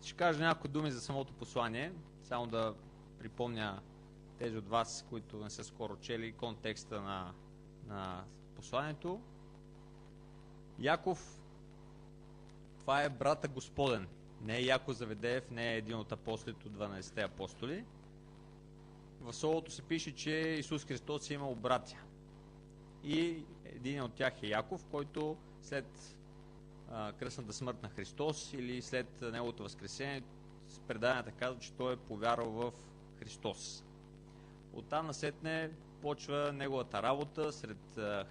Ще кажа няколко думи за самото послание, само да припомня тези от вас, които не са скоро чели контекста на посланието. Яков, това е брата Господен, не е Яков Заведеев, не е един от апостолите от 12-те апостоли. В Словото се пише, че Исус Христос е имал братя. И един от тях е Яков, който след кръстната смърт на Христос или след неговото възкресение, преданията казва, че той е повярвал в Христос. Оттам насетне почва неговата работа сред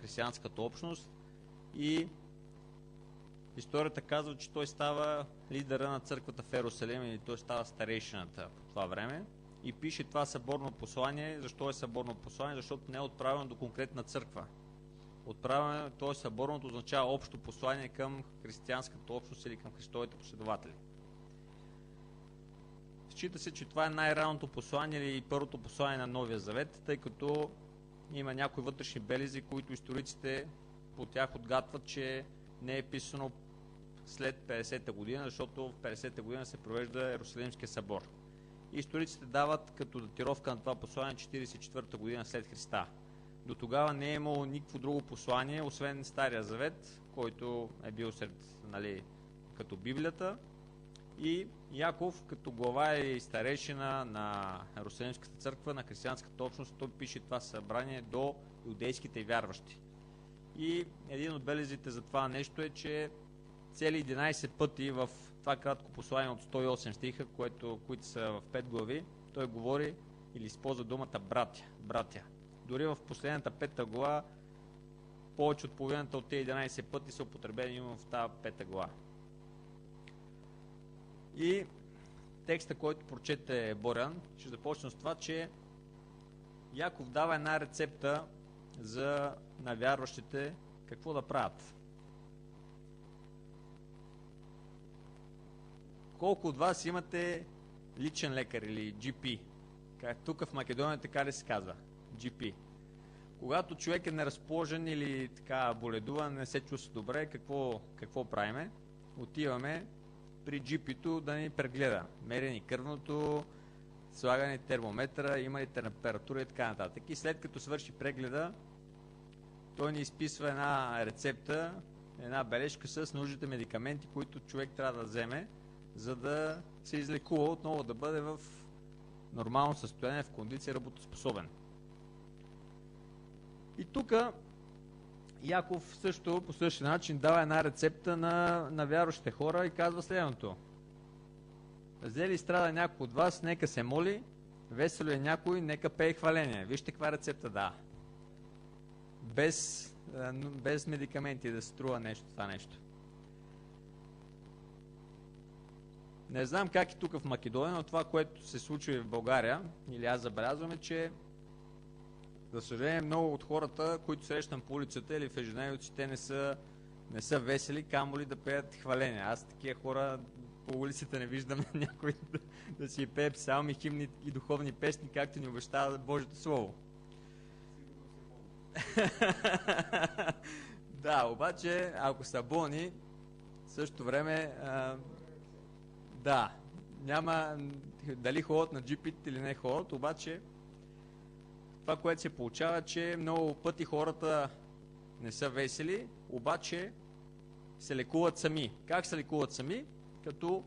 християнската общност и историята казва, че той става лидера на църквата в Йерусалим или той става старейшината по това време и пише това съборно послание. Защо е съборно послание? Защото не е отправено до конкретна църква. Отправяне, т.е. съборното означава общо послание към християнската общност или към Христовите последователи. Счита се, че това е най-ранното послание или първото послание на Новия Завет, тъй като има някои вътрешни белези, които историците по тях отгатват, че не е писано след 50-та година, защото в 50-та година се провежда Йерусалимския събор. И историците дават като датировка на това послание 44-та година след Христа. До тогава не е имало никакво друго послание, освен Стария Завет, който е бил сред, като Библията. И Яков, като глава и старейшина на Йерусалимската църква, на християнската общност, той пише това събрание до юдейските вярващи. И един от белезите за това нещо е, че цели 11 пъти в това кратко послание от 108 стиха, които са в 5 глави, той говори или използва думата братя. Дори в последната 5 глава, повече от половината от тези 11 пъти са употребени именно в тази 5 глава. И текста, който прочете Борян, ще започна с това, че Яков дава една рецепта на вярващите какво да правят. Колко от вас имате личен лекар или GP? Тук в Македония така ли се казва? GP. Когато човек е неразположен или така боледуван, не се чувства добре, какво правиме? Отиваме при GP-то да ни прегледа. Мерени кръвното, слагане термометра, има ли температура и така нататък. И след като свърши прегледа, той ни изписва една рецепта, една бележка с нужните медикаменти, които човек трябва да вземе, за да се излекува отново, да бъде в нормално състояние, в кондиция работоспособен. И тук Яков също по същия начин дава една рецепта на вярващите хора и казва следното. Взели и страда някой от вас, нека се моли, весело е някой, нека пее хваление. Вижте каква рецепта дава. Без медикаменти да струва това нещо. Не знам как и тук в Македония, но това, което се случва и в България, или аз забелязваме, че за съжаление много от хората, които срещам по улицата или в ежедневието, те не са весели, камо ли да пеят хваления. Аз такива хора по улицата не виждам някой да си пее псалми, химни и духовни песни, както ни обещава Божието Слово. Да, обаче, ако са болни, в същото време няма дали ходят на джипите или не ходят, обаче това, което се получава, че много пъти хората не са весели, обаче се лекуват сами. Как се лекуват сами? Като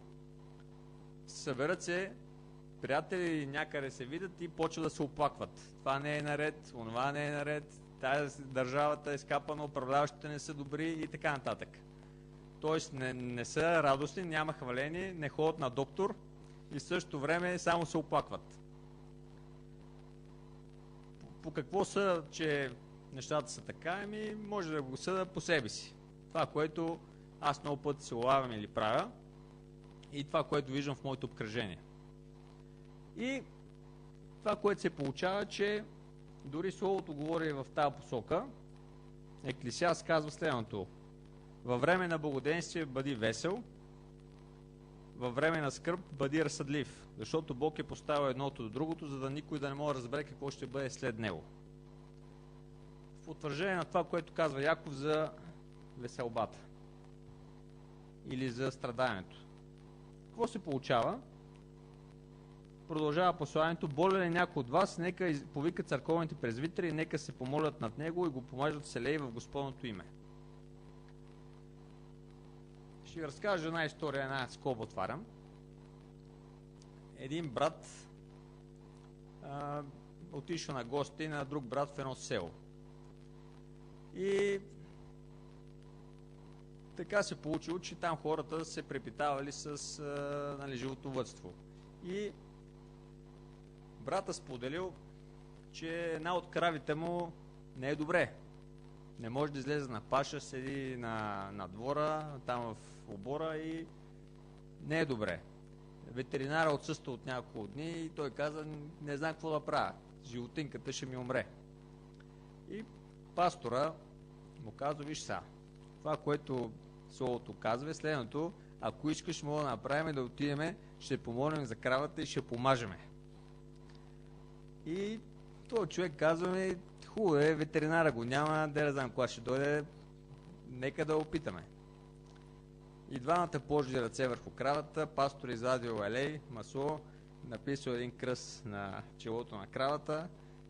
съберат се приятели, някъде се видят и почват да се оплакват. Това не е наред, онова не е наред, тази държавата е скапана, управляващите не са добри и така нататък. Тоест не са радостни, няма хваление, не ходят на доктор и в същото време само се оплакват. По какво съда, че нещата са така, може да го съда по себе си. Това, което аз много пъти се улавям или правя и това, което виждам в моето обкръжение. И това, което се получава, че дори Словото говори в тази посока. Еклесиаст казва следното. Във време на благоденствие бъди весел, във време на скръб бъди разсъдлив, защото Бог е поставил едното до другото, за да никой да не може да разбере какво ще бъде след него. В утвърждение на това, което казва Яков за веселбата или за страданието. какво се получава? Продължава посланието: болен е някой от вас, нека повикат църковните презвитери, нека се помолят над него и го помажат с елей в Господното име. Ще ви разкажа една история, една скоба отварям. Един брат отишъл на гости на друг брат в едно село. И така се получило, че там хората се препитавали с животновъдство. И брата споделил, че една от кравите му не е добре. Не може да излезе на паша, седи на двора, там в обора и не е добре. Ветеринара отсъства от няколко дни и той каза: не знам какво да правя, животинката ще ми умре. И пастора му казва: виж сега, това, което Словото казва, е следното: ако искаш, мога да направим, да отидеме, ще помолим за кравата и ще помажеме. И този човек казва: хубаво е, ветеринара го няма, да знам кога ще дойде, нека да опитаме. И двамата положили ръце върху кравата, пастор извадил елей, масло, написал един кръст на челото на кравата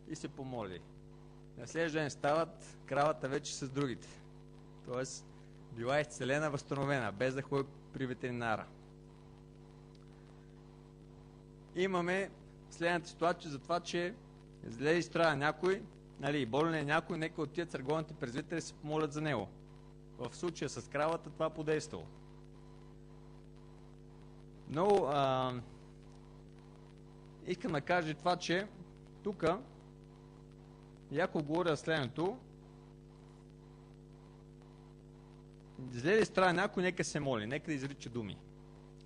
и се помоли. На следващия ден стават, кравата вече с другите. Тоест, била изцелена, възстановена, без да ходи при ветеринара. Имаме следната ситуация за това, че зле изстроя някой, болен е някой, нека от тия църковните презвитери се помолят за него. В случая с кравата това подействало. Но искам да кажа това, че тук Яков говори следното: зле ли страда някой, нека се моли, нека да изрича думи.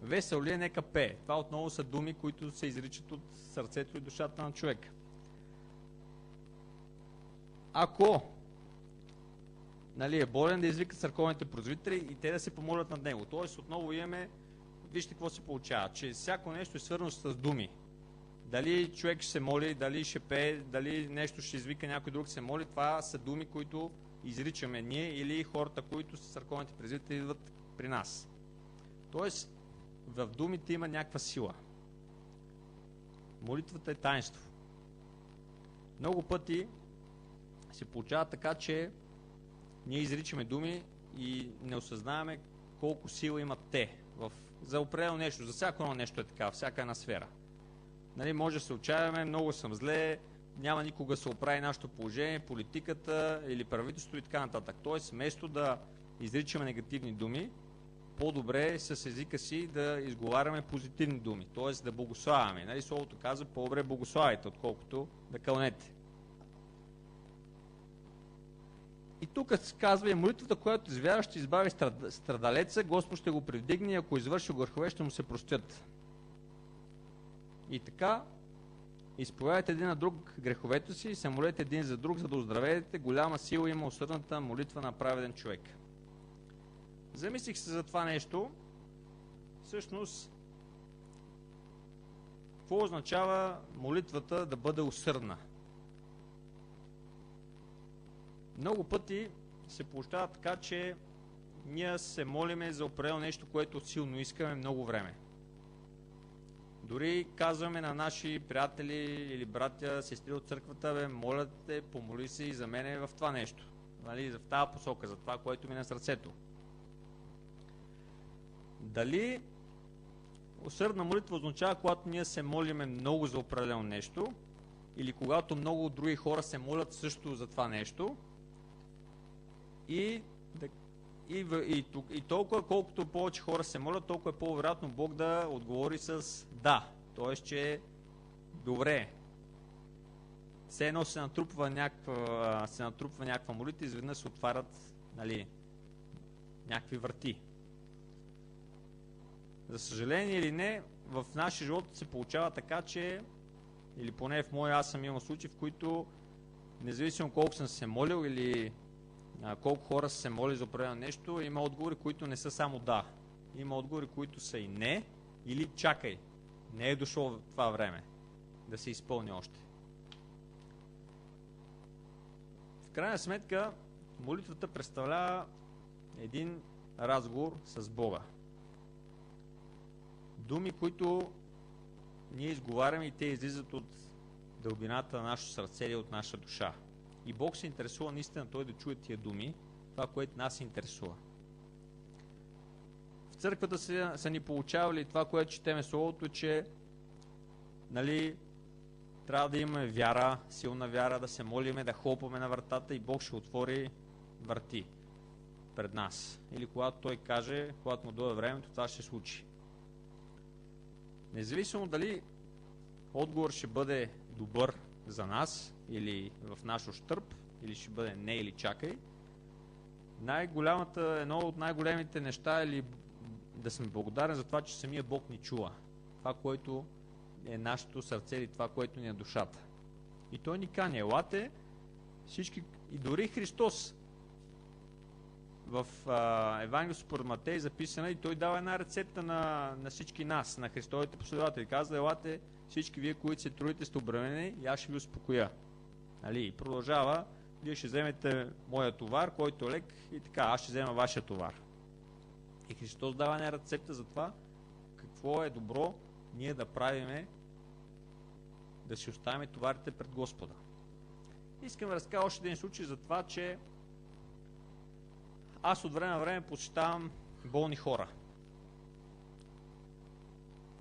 Весел ли е, нека пее. Това отново са думи, които се изричат от сърцето и душата на човека. Ако е болен, да извика църковните презвитери и те да се помолят над него. Тоест отново имаме, вижте какво се получава, че всяко нещо е свързано с думи. Дали човек ще се моли, дали ще пее, дали нещо ще извика някой друг се моли, това са думи, които изричаме ние или хората, които са църковните презвитери, идват при нас. Тоест, в думите има някаква сила. Молитвата е таинство. Много пъти се получава така, че ние изричаме думи и не осъзнаваме колко сила имат те за определено нещо. За всяко едно нещо е така, всяка една сфера. Може да се отчаяваме, много съм зле, няма никога да се оправи нашето положение, политиката или правителството и така нататък. Тоест, вместо да изричаме негативни думи, по-добре е с езика си да изговаряме позитивни думи, т.е. да благославяме. Словото казва: по-добре благославяйте, отколкото да кълнете. И тук се казва: и молитвата, която извява, ще избави страдалеца, Господ ще го привдигне и ако извърши грехове, ще му се простят. И така, изповядайте един на друг греховете си и се молете един за друг, за да оздравеете. Голяма сила има усърдната молитва на праведен човек. Замислих се за това нещо. Всъщност, какво означава молитвата да бъде усърдна? Много пъти се получава така, че ние се молиме за определено нещо, което силно искаме много време. Дори казваме на наши приятели или братя, сестри от църквата: моля те, помоли се и за мене в това нещо. В тази посока, за това, което ми е на сърцето. Дали усърдна молитва означава, когато ние се молиме много за определено нещо, или когато много други хора се молят също за това нещо, и толкова, колкото повече хора се молят, толкова е по-вероятно Бог да отговори с да. Тоест, че добре. Все едно се натрупва някаква молитва и изведнъж се отварят някакви врати. За съжаление или не, в нашия живот се получава така, че, или поне в моя, аз съм имал случаи, в които независимо колко съм се молил или колко хора са се молили за определено нещо, има отговори, които не са само да. Има отговори, които са и не, или чакай, не е дошло в това време да се изпълни още. В крайна сметка, молитвата представлява един разговор с Бога. думи, които ние изговаряме и те излизат от дълбината на нашето сърце или от наша душа. И Бог се интересува наистина Той да чуе тия думи, това, което нас интересува. В църквата са ни получавали това, което четеме Словото, че трябва да имаме вяра, силна вяра, да се молиме, да хлопаме на вратата и Бог ще отвори врати пред нас. Или когато Той каже, когато му дойде времето, това ще се случи. Независимо дали отговор ще бъде добър за нас или в наш ущърб, или ще бъде не или чакай, едно от най-големите неща е да сме благодарни за това, че самия Бог ни чува. Това, което е нашето сърце или това, което ни е душата. И Той ни кани, елате всички, и дори Христос в Евангелието според Матей записана и Той дава една рецепта на всички нас, на Христовите последователи. Казва, елате всички вие, които се трудите, сте обременени и аз ще ви успокоя. И продължава, вие ще вземете моя товар, който е лек и така, аз ще взема вашия товар. И Христос дава една рецепта за това, какво е добро ние да правиме, да си оставим товарите пред Господа. Искам да разкажа още един случай за това, че аз от време на време посещавам болни хора.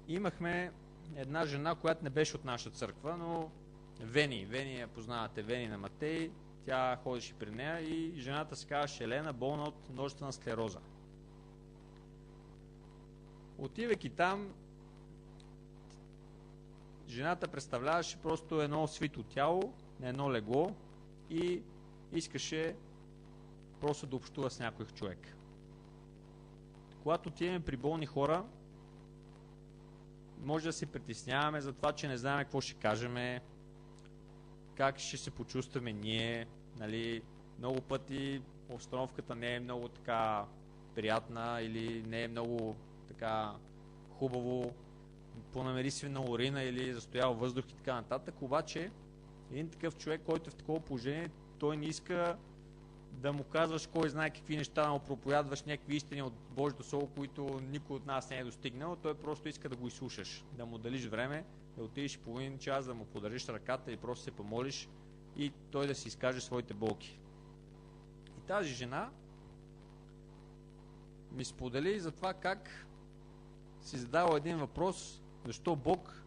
Имахме една жена, която не беше от наша църква, но Вени я познавате, Вени на Матей, тя ходеше при нея и жената се казваше Елена, болна от множествена склероза. Отивайки там, жената представляваше просто едно свито тяло на едно легло и искаше просто да общува с някой човек. Когато отиваме при болни хора, може да се притесняваме за това, че не знаем какво ще кажем, как ще се почувстваме ние. Много пъти обстановката не е много така приятна или не е много така хубаво, понамери свина урина или застоял въздух и така нататък. Обаче един такъв човек, който е в такова положение, той не иска да му казваш кой знае какви неща, да му проповядваш някакви истини от Божието Слово, които никой от нас не е достигнал. Той просто иска да го изслушаш, да му далиш време, да отидеш половин час, да му подържиш ръката и просто се помолиш и той да си изкаже своите болки. И тази жена ми сподели за това как си задава един въпрос, защо Бог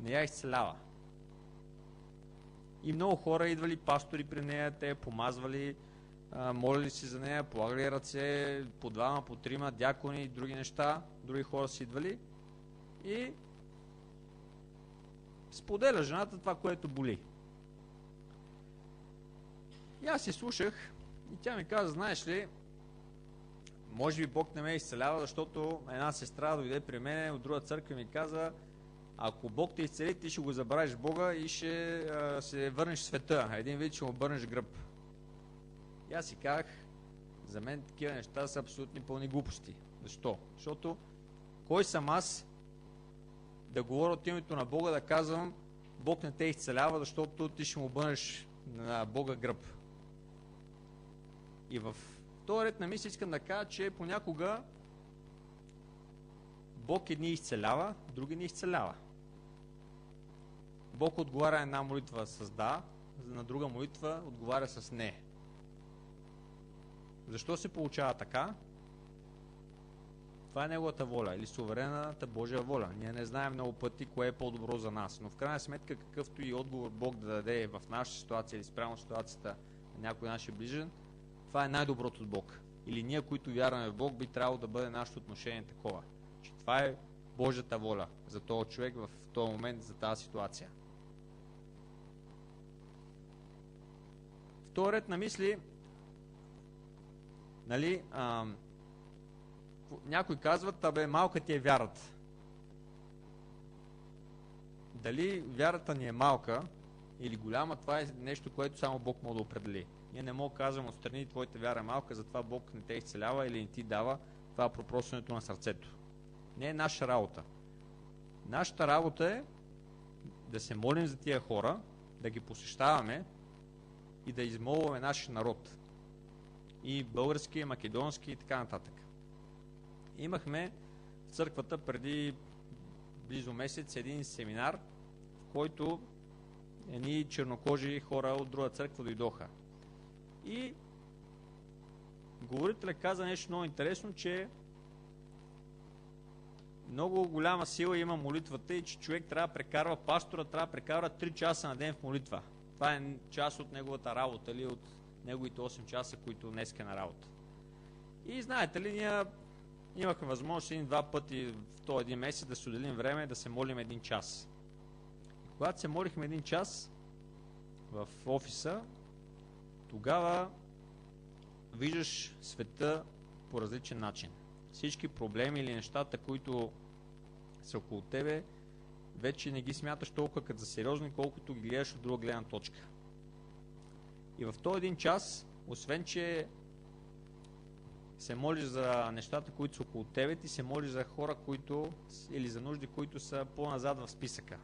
не я изцелява. И много хора идвали, пастори при нея, те помазвали, молили си за нея, полагали ръце, по двама, по трима, дякони и други неща, други хора си идвали и споделя жената това, което боли. И аз си слушах и тя ми каза, знаеш ли, може би Бог не ме изцелява, защото една сестра дойде при мен от друга църква и ми каза, ако Бог те изцели, ти ще го забравиш Бога и ще се върнеш в света. Един вид ще му обърнеш гръб. И аз си казах, за мен такива неща са абсолютни пълни глупости. Защо? Защото кой съм аз да говоря от името на Бога, да казвам, Бог не те изцелява, защото ти ще му обърнеш на Бога гръб. И в този ред на мисли искам да кажа, че понякога Бог едни изцелява, други не изцелява. Бог отговаря на една молитва с да, на друга молитва отговаря с не. Защо се получава така? Това е Неговата воля или суверенната Божия воля. Ние не знаем много пъти кое е по-добро за нас, но в крайна сметка какъвто и отговор Бог да даде в нашата ситуация или спрямо ситуацията на някой нашия ближен, това е най-доброто от Бог. Или ние, които вярваме в Бог, би трябвало да бъде нашето отношение такова. Че това е Божията воля за този човек в този момент, за тази ситуация. В този ред на мисли, някои казват, малка ти е вярата. Дали вярата ни е малка или голяма, това е нещо, което само Бог може да определи. Ние не мога да кажем отстрани, твоята вяра е малка, затова Бог не те изцелява или не ти дава това пропросването на сърцето. Не е наша работа. Нашата работа е да се молим за тия хора, да ги посещаваме и да измолваме нашия народ. И български, и македонски и така нататък. Имахме в църквата преди близо месец един семинар, в който едни чернокожи хора от друга църква дойдоха. И говорителят каза нещо много интересно, че много голяма сила има молитвата и че човек трябва да прекарва, пастора трябва да прекарва 3 часа на ден в молитва. Това е част от неговата работа или от неговите 8 часа, които днес е на работа. И знаете ли, ние имахме възможност 1-2 пъти в този един месец да се отделим време да се молим 1 час. Когато се молихме 1 час в офиса, тогава виждаш света по различен начин. Всички проблеми или нещата, които са около тебе, вече не ги смяташ толкова като за сериозни, колкото ги гледаш от друга гледна точка. И в този 1 час, освен че се молиш за нещата, които са около тебе, ти се молиш за хора, които, или за нужди, които са по-назад в списъка.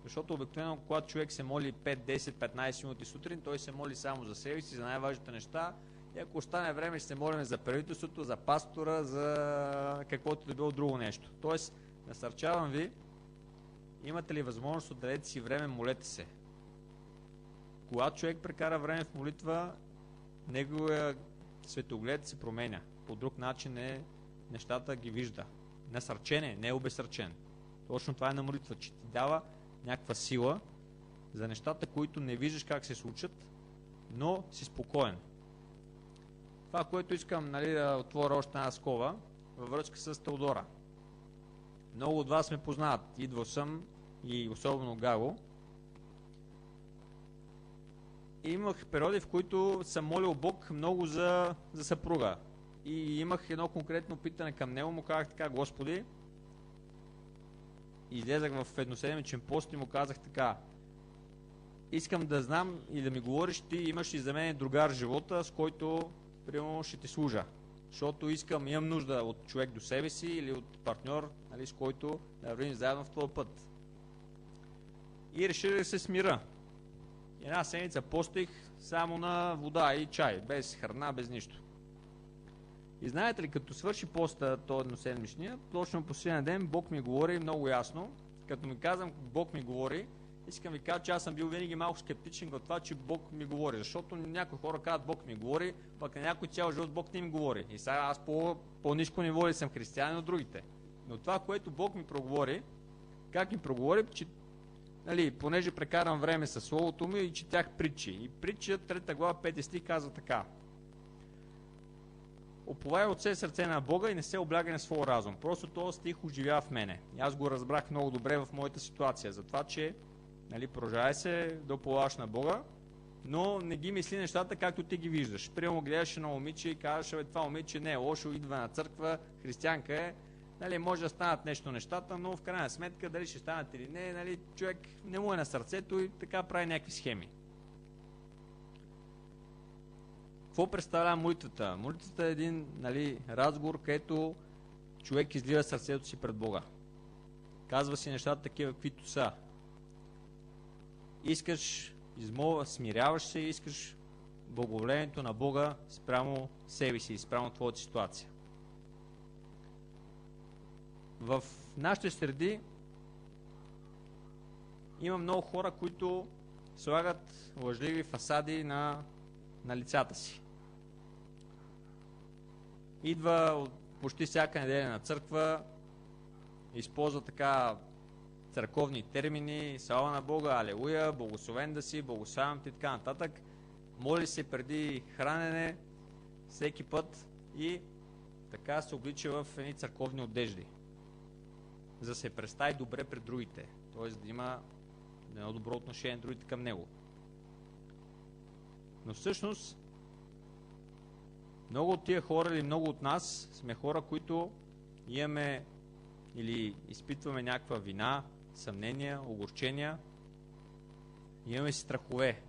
Защото обикновено, когато човек се моли 5, 10, 15 минути сутрин, той се моли само за себе си, за най-важните неща. И ако остане време, ще се молим за правителството, за пастора, за каквото да било друго нещо. Тоест, насърчавам ви, имате ли възможност, отделете си време, молете се. Когато човек прекара време в молитва, неговия светоглед се променя. По друг начин нещата ги вижда. Насърчен е, не е обесърчен. Точно това е на молитва, че ти дава някаква сила за нещата, които не виждаш как се случат, но си спокоен. Това, което искам да отворя още една скоба, във връзка с Теодора. Много от вас ме познават. Идвал съм и особено Гаго. И имах периоди, в които съм молил Бог много за съпруга. И имах едно конкретно питане към него, му казах така: Господи, излезах в едноседмичен пост и му казах така: искам да знам и да ми говориш, ти имаш ли за мен другар в живота, с който примерно ще ти служа. Защото имам нужда от човек до себе си или от партньор, с който да вървим заедно в този път. И реших да се смира. Една седмица постих само на вода и чай, без храна, без нищо. И знаете ли, като свърши поста този едноседмичния, точно по последния ден Бог ми говори много ясно. Като ми казвам Бог ми говори, искам ви кажа, че аз съм бил винаги малко скептичен от това, че Бог ми говори. Защото някои хора казват Бог ми говори, пък на някой цял живот Бог не им говори. И сега аз по-ниско ниво ли съм християнин от другите. Но това, което Бог ми проговори, как ми проговори, че понеже прекарам време със Словото ми и четях притчи. И притча 3 глава 5 стих казва така: уповай от все сърце на Бога и не се облягай на своя разум. Просто този стих оживява в мене. И аз го разбрах много добре в моята ситуация. Затова, че продължавай се да уповаваш на Бога, но не ги мисли нещата, както ти ги виждаш. Примерно гледаш на момиче и казваш: това момиче не е лошо, идва на църква, християнка е, може да станат нещо нещата, но в крайна сметка дали ще станат или не, човек не му е на сърцето и така прави някакви схеми. Какво представлява молитвата? Молитвата е един разговор, където човек излива сърцето си пред Бога. Казва си нещата такива, каквито са. Искаш измова, смиряваш се и искаш благоволението на Бога спрямо себе си и спрямо твоята ситуация. В нашите среди има много хора, които слагат лъжливи фасади на лицата си. Идва почти всяка неделя на църква, използва така църковни термини: слава на Бога, алелуя, благословен да си, благославям ти и така нататък. Моли се преди хранене всеки път и така се облича в едни църковни одежди, за да се представи добре пред другите, т.е. да има едно добро отношение другите към него. Но всъщност много от тия хора или много от нас сме хора, които имаме или изпитваме някаква вина, съмнения, огорчения, имаме си страхове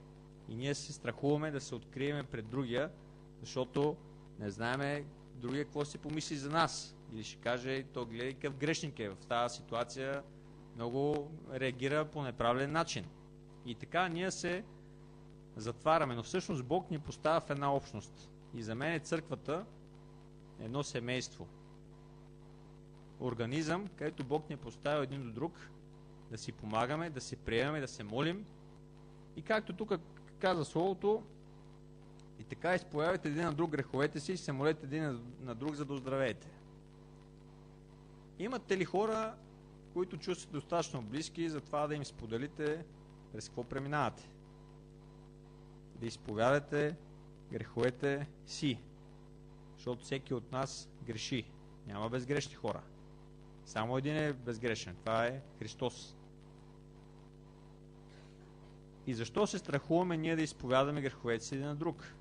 и ние се страхуваме да се открием пред другия, защото не знаеме другия какво си помисли за нас. Или ще каже: то гледай какъв грешник е, в тази ситуация много реагира по неправилен начин. И така ние се затваряме, но всъщност Бог ни поставя в една общност. И за мен църквата е едно семейство. организъм, където Бог ни е поставил един до друг, да си помагаме, да се приемаме, да се молим. И както тук каза Словото, и така изповядайте един на друг греховете си и се молете един на друг, за да оздравеете. Имате ли хора, които чувствате достатъчно близки, за това да им споделите през какво преминавате? Да изповядате греховете си. Защото всеки от нас греши. Няма безгрешни хора. Само един е безгрешен. Това е Христос. И защо се страхуваме ние да изповядаме греховете си един на друг?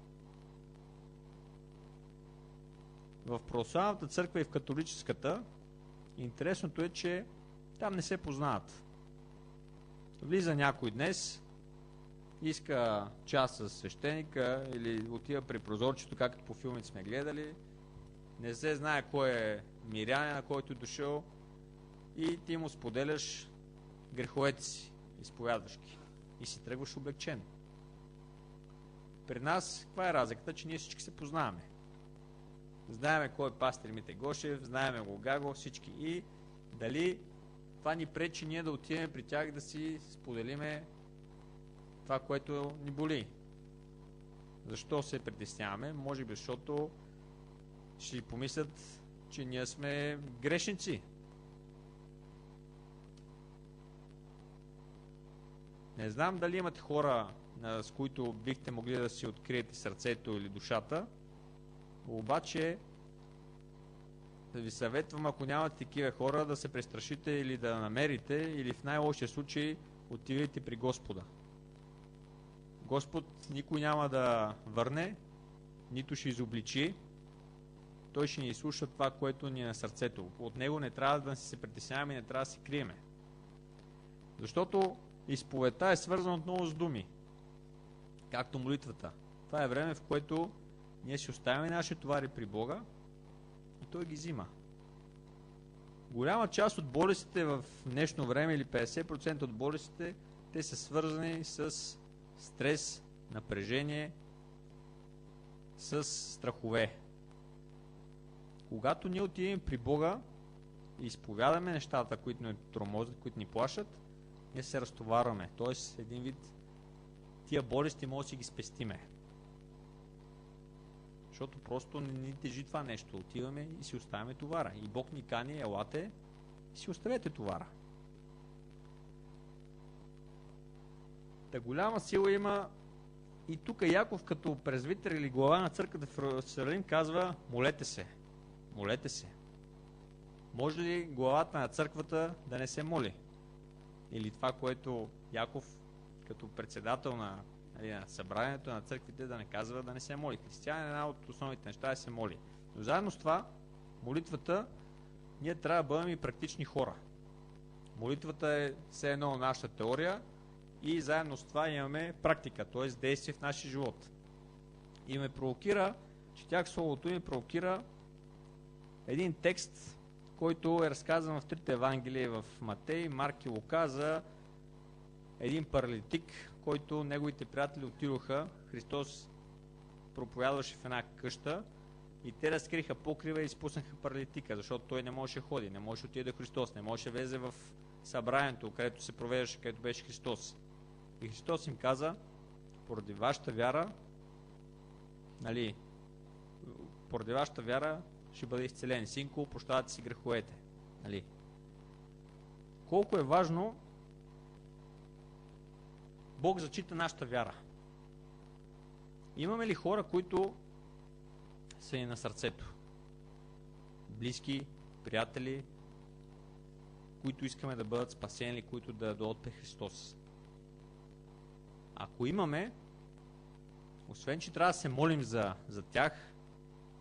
В православната църква и в католическата интересното е, че там не се познават. Влиза някой днес, иска час с свещеника или отива при прозорчето, както по филмите сме гледали, не се знае кой е мирянин, на който е дошъл, и ти му споделяш греховете си, изповядваш ги, и си тръгваш облегчен. При нас, каква е разликата, че ние всички се познаваме. Знаеме кой е пастир Мите Гошев, знаеме го Гаго, всички, и дали това ни пречи ние да отидем при тях да си споделиме това, което ни боли. Защо се притесняваме? Може би защото ще помислят, че ние сме грешници. Не знам дали имате хора, с които бихте могли да си откриете сърцето или душата, обаче да ви съветвам, ако нямате такива хора, да се престрашите или да намерите, или в най-лошия случай отивайте при Господа. Господ никой няма да върне, нито ще изобличи. Той ще ни изслуша това, което ни е на сърцето. От Него не трябва да се притесняваме и не трябва да се криеме. Защото изповедта е свързана отново с думи, както молитвата. Това е време, в което ние си оставяме нашите товари при Бога и Той ги взима. Голяма част от болестите в днешно време, или 50% от болестите, те са свързани с стрес, напрежение, с страхове. Когато ние отидем при Бога и изповядаме нещата, които ни тормозят, които ни плашат, ние се разтоварваме. Тоест, един вид, тия болести може да си ги спестиме. Защото просто не ни тежи това нещо. Отиваме и си оставяме товара. И Бог ни кани, елате и си оставете товара. Та голяма сила има и тук Яков като презвитер или глава на църквата в Иерусалим казва: молете се. Молете се. Може ли главата на църквата да не се моли? Или това, което Яков като председател на събранието на църквите да не казва да не се моли? Християн е една от основните неща да се моли. Но заедно с това, молитвата, ние трябва да бъдем и практични хора. Молитвата е все едно нашата теория и заедно с това имаме практика, т.е. действие в нашия живот. И ме провокира, четях Словото и ме провокира един текст, който е разказан в трите евангелия, в Матей, Марк и Лука, за един паралитик, който неговите приятели отидоха. Христос проповядваше в една къща и те разкриха покрива и изпуснаха паралитика, защото той не можеше да ходи, не можеше да отиде до Христос, не можеше да влезе в събранието, където се провеждаше, където беше Христос. И Христос им каза: поради вашата вяра, поради вашата вяра ще бъде изцелен. Синко, прощавате си греховете. Колко е важно Бог зачита нашата вяра. Имаме ли хора, които са ни на сърцето? Близки, приятели, които искаме да бъдат спасени, които да дойдат при Христос? Ако имаме, освен че трябва да се молим за тях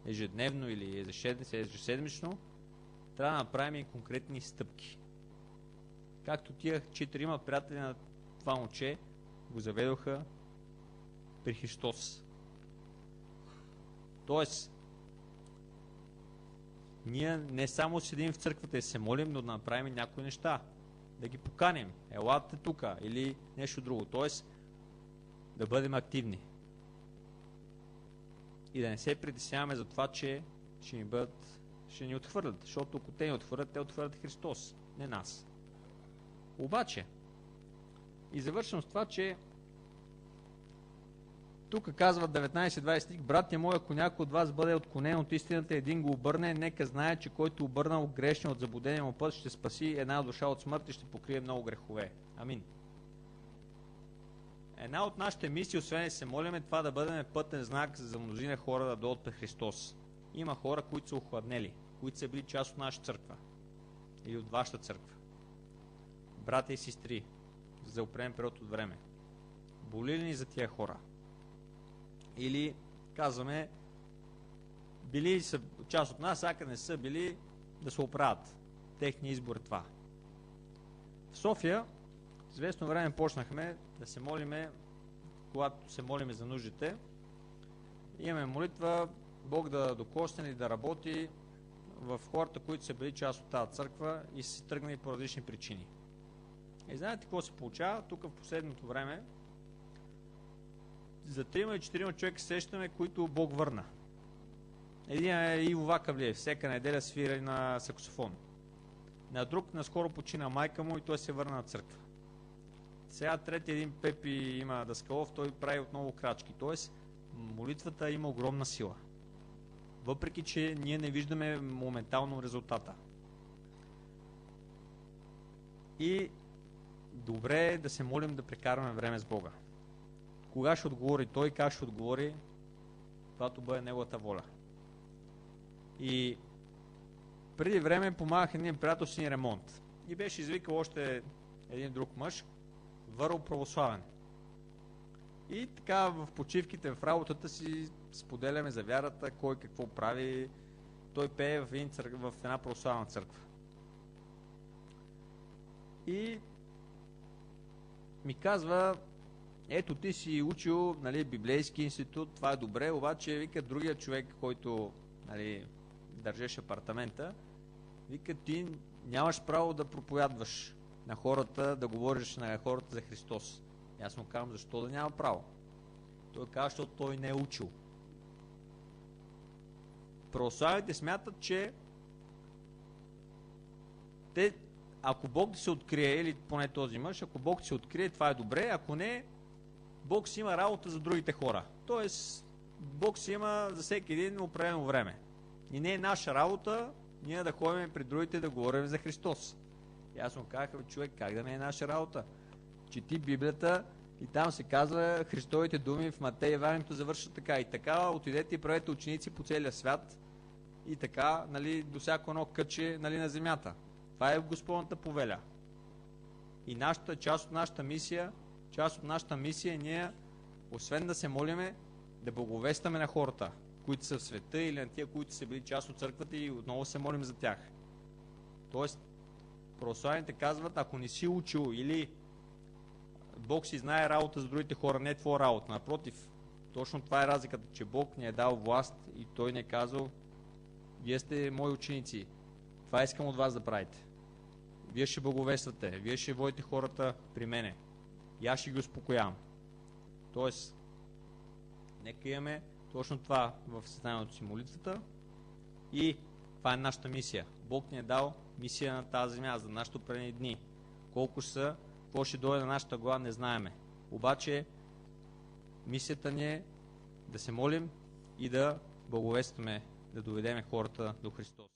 ежедневно или ежеседмично, трябва да направим и конкретни стъпки. Както тия 4 приятели на това момче го заведоха при Христос. Тоест, ние не само седим в църквата и се молим, но да направим някои неща. Да ги поканим. Елате тука или нещо друго. Тоест, да бъдем активни. И да не се притесняваме за това, че ще ще ни отхвърлят, защото ако те ни отхвърлят, те отхвърлят Христос, не нас. Обаче, и завършвам с това, че тук казва 19-20 стих: братя мои, ако някой от вас бъде отклонен от истината, един го обърне, нека знае, че който обърнал грешния от заблудения му път, ще спаси една душа от смърт и ще покрие много грехове. Амин. Една от нашите мисии, освен да се молим, е това да бъдем пътен знак за мнозина хора да дойдат при Христос. Има хора, които са охладнели, които са били част от нашата църква или от вашата църква. Братя и сестри, за определен период от време. Боли ли ни за тия хора? Или казваме, били са част от нас, ако не са били, да се оправят. Техния избор е това. В София известно време почнахме да се молиме, когато се молиме за нуждите. Имаме молитва Бог да докосне и да работи в хората, които са били част от тази църква и са се тръгнали по различни причини. И знаете какво се получава? Тук в последното време за 3-4 човека сещаме, които Бог върна. Един е Иво Вакавлиев, всяка неделя свири на саксофон. На друг наскоро почина майка му и той се върна на църква. Сега трети един Пепи има Даскалов, той прави отново крачки. Тоест, молитвата има огромна сила. Въпреки че ние не виждаме моментално резултата. И добре е да се молим да прекарваме време с Бога. Кога ще отговори Той, как ще отговори, когато бъде Неговата воля. И преди време помагах един приятел си ремонт. И беше извикал още един друг мъж, върл православен. И така в почивките, в работата си споделяме за вярата, кой какво прави. Той пее в една православна църква. И ми казва, ето ти си учил, нали, библейски институт, това е добре, обаче вика другия човек, който, нали, държеше апартамента, вика, ти нямаш право да проповядваш на хората, да говориш на хората за Христос. И аз му казвам, защо да няма право? Той казва, защото той не е учил. Православните смятат, че ако Бог да се открие, или поне този мъж, ако Бог се открие, това е добре, ако не, Бог си има работа за другите хора. Тоест, Бог си има за всеки един определено време. И не е наша работа ние да ходим при другите да говорим за Христос. И аз му казах, човек, как да не е наша работа? Чети Библията и там се казва, Христовите думи в Матей Евангелието завършват така. И така отидете и правете ученици по целия свят и така, нали, до всяко едно кътче, нали, на земята. Това е Господната повеля. И част от нашата мисия е ние, освен да се молиме, да благовестваме на хората, които са в света или на тия, които са били част от църквата и отново се молим за тях. Тоест, православните казват, ако не си учил или Бог си знае работа за другите хора, не е твоя работа. Напротив, точно това е разликата, че Бог ни е дал власт и Той ни е казал, вие сте мои ученици, това искам от вас да правите. Вие ще благовествате, вие ще водите хората при мене. И аз ще ги успокоявам. Тоест, нека имаме точно това в съзнанието си молитвата и това е нашата мисия. Бог ни е дал мисия на тази земя за нашите определени дни. Колко са, какво ще дойде на нашата глава, не знаеме. Обаче, мисията ни е да се молим и да благовестваме, да доведеме хората до Христос.